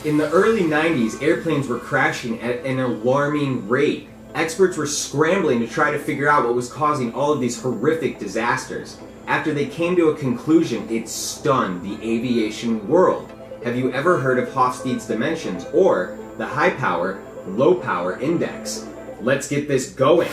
In the early 90s, airplanes were crashing at an alarming rate. Experts were scrambling to try to figure out what was causing all of these horrific disasters. After they came to a conclusion, it stunned the aviation world. Have you ever heard of Hofstede's dimensions or the high power, low power index? Let's get this going.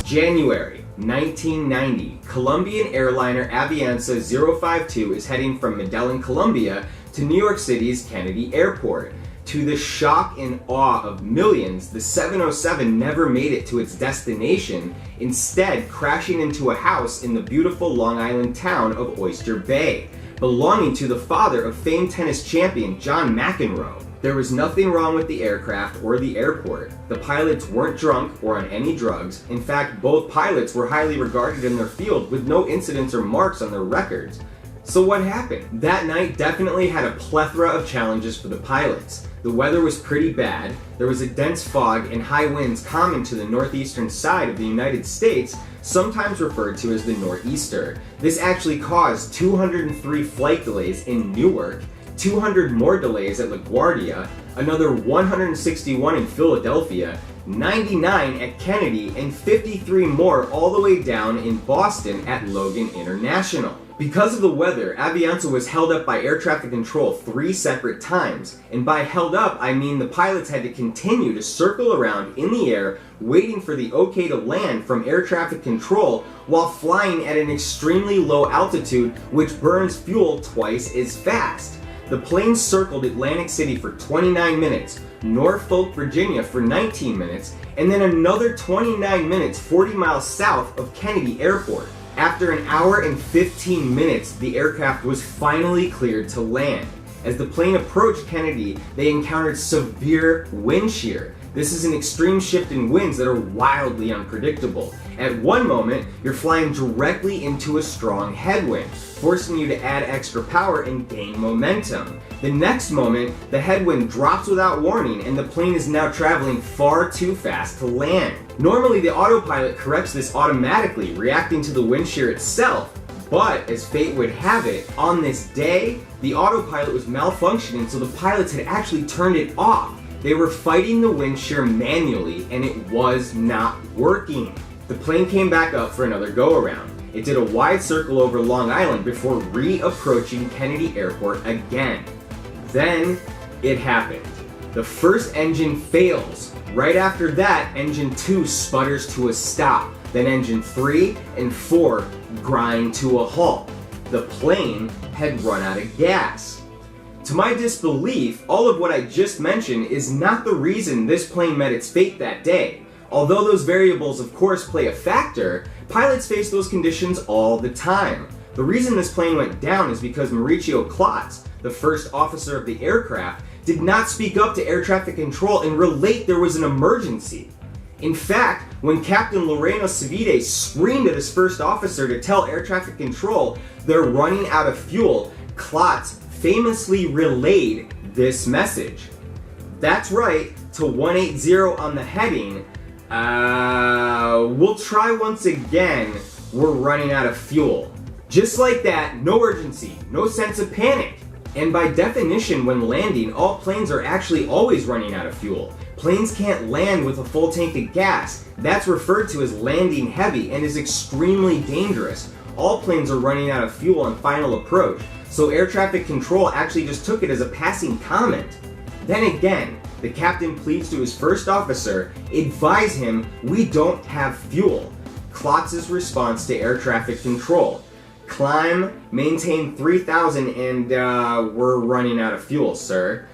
January 1990, Colombian airliner Avianca 052 is heading from Medellin, Colombia to New York City's Kennedy Airport. To the shock and awe of millions, the 707 never made it to its destination, instead crashing into a house in the beautiful Long Island town of Oyster Bay, belonging to the father of famed tennis champion John McEnroe. There was nothing wrong with the aircraft or the airport. The pilots weren't drunk or on any drugs. In fact, both pilots were highly regarded in their field with no incidents or marks on their records. So what happened? That night definitely had a plethora of challenges for the pilots. The weather was pretty bad, there was a dense fog and high winds common to the northeastern side of the United States, sometimes referred to as the nor'easter. This actually caused 203 flight delays in Newark, 200 more delays at LaGuardia, another 161 in Philadelphia, 99 at Kennedy, and 53 more all the way down in Boston at Logan International. Because of the weather, Avianca was held up by air traffic control 3 separate times. And by held up, I mean the pilots had to continue to circle around in the air, waiting for the okay to land from air traffic control while flying at an extremely low altitude, which burns fuel twice as fast. The plane circled Atlantic City for 29 minutes, Norfolk, Virginia for 19 minutes, and then another 29 minutes 40 miles south of Kennedy Airport. After an hour and 15 minutes, the aircraft was finally cleared to land. As the plane approached Kennedy, they encountered severe wind shear. This is an extreme shift in winds that are wildly unpredictable. At one moment, you're flying directly into a strong headwind, forcing you to add extra power and gain momentum. The next moment, the headwind drops without warning and the plane is now traveling far too fast to land. Normally, the autopilot corrects this automatically, reacting to the wind shear itself. But, as fate would have it, on this day, the autopilot was malfunctioning, so the pilots had actually turned it off. They were fighting the wind shear manually, and it was not working. The plane came back up for another go-around. It did a wide circle over Long Island before re-approaching Kennedy Airport again. Then, it happened. The first engine fails. Right after that, engine 2 sputters to a stop. Then engine 3 and 4 grind to a halt. The plane had run out of gas. To my disbelief, all of what I just mentioned is not the reason this plane met its fate that day. Although those variables of course play a factor, pilots face those conditions all the time. The reason this plane went down is because Mauricio Klotz, the first officer of the aircraft, did not speak up to air traffic control and relate there was an emergency. In fact, when Captain Loreno Civide screamed at his first officer to tell air traffic control they're running out of fuel, Klotz famously relayed this message. That's right, to 180 on the heading, we'll try once again, we're running out of fuel. Just like that, no urgency, no sense of panic. And by definition, when landing, all planes are actually always running out of fuel. Planes can't land with a full tank of gas. That's referred to as landing heavy and is extremely dangerous. All planes are running out of fuel on final approach, so air traffic control actually just took it as a passing comment. Then again, the captain pleads to his first officer, advise him we don't have fuel. Klotz's response to air traffic control: climb, maintain 3,000 and we're running out of fuel, sir.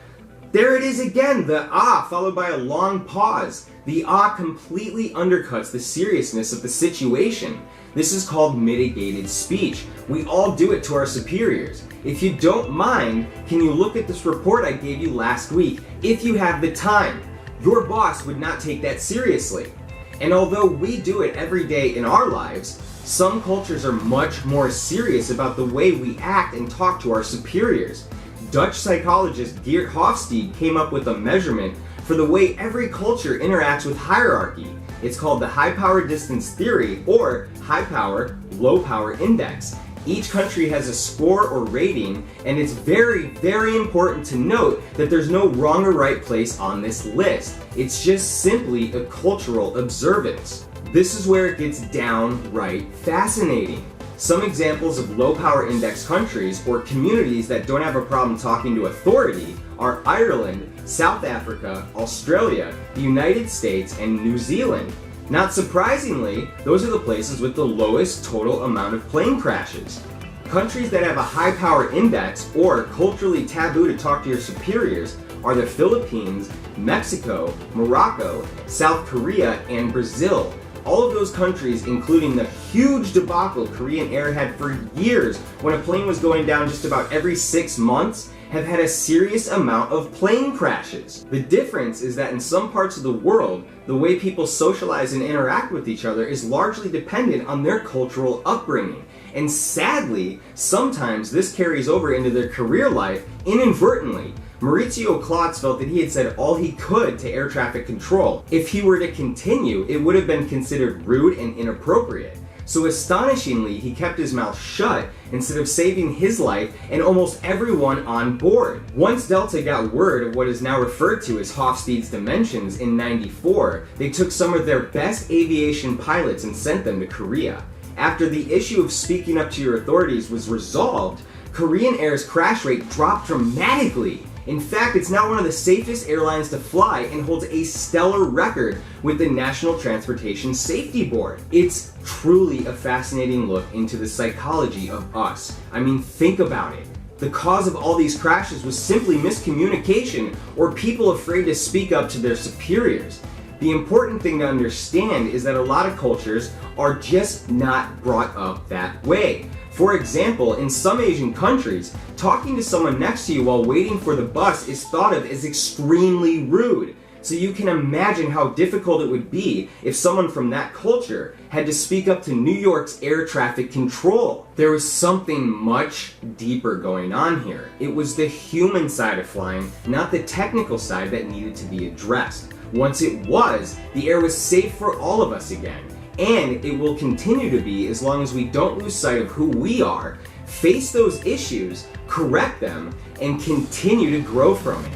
There it is again, the ah followed by a long pause. The ah completely undercuts the seriousness of the situation. This is called mitigated speech. We all do it to our superiors. If you don't mind, can you look at this report I gave you last week? If you have the time. Your boss would not take that seriously. And although we do it every day in our lives, some cultures are much more serious about the way we act and talk to our superiors. Dutch psychologist Geert Hofstede came up with a measurement for the way every culture interacts with hierarchy. It's called the high power distance theory, or high power, low power index. Each country has a score or rating, and it's very, very important to note that there's no wrong or right place on this list. It's just simply a cultural observance. This is where it gets downright fascinating. Some examples of low power index countries or communities that don't have a problem talking to authority are Ireland, South Africa, Australia, the United States, and New Zealand. Not surprisingly, those are the places with the lowest total amount of plane crashes. Countries that have a high power index or culturally taboo to talk to your superiors are the Philippines, Mexico, Morocco, South Korea, and Brazil. All of those countries, including the huge debacle Korean Air had for years when a plane was going down just about every 6 months, have had a serious amount of plane crashes. The difference is that in some parts of the world, the way people socialize and interact with each other is largely dependent on their cultural upbringing. And sadly, sometimes this carries over into their career life inadvertently. Maurizio Klotz felt that he had said all he could to air traffic control. If he were to continue, it would have been considered rude and inappropriate. So astonishingly, he kept his mouth shut instead of saving his life and almost everyone on board. Once Delta got word of what is now referred to as Hofstede's dimensions in '94, they took some of their best aviation pilots and sent them to Korea. After the issue of speaking up to your authorities was resolved, Korean Air's crash rate dropped dramatically. In fact, it's now one of the safest airlines to fly and holds a stellar record with the National Transportation Safety Board. It's truly a fascinating look into the psychology of us. I mean, think about it. The cause of all these crashes was simply miscommunication or people afraid to speak up to their superiors. The important thing to understand is that a lot of cultures are just not brought up that way. For example, in some Asian countries, talking to someone next to you while waiting for the bus is thought of as extremely rude. So you can imagine how difficult it would be if someone from that culture had to speak up to New York's air traffic control. There was something much deeper going on here. It was the human side of flying, not the technical side, that needed to be addressed. Once it was, the air was safe for all of us again. And it will continue to be as long as we don't lose sight of who we are, face those issues, correct them, and continue to grow from it.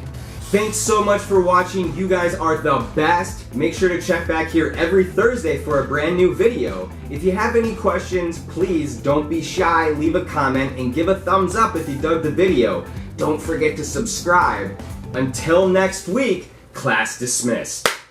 Thanks so much for watching. You guys are the best. Make sure to check back here every Thursday for a brand new video. If you have any questions, please don't be shy. Leave a comment and give a thumbs up if you dug the video. Don't forget to subscribe. Until next week, class dismissed.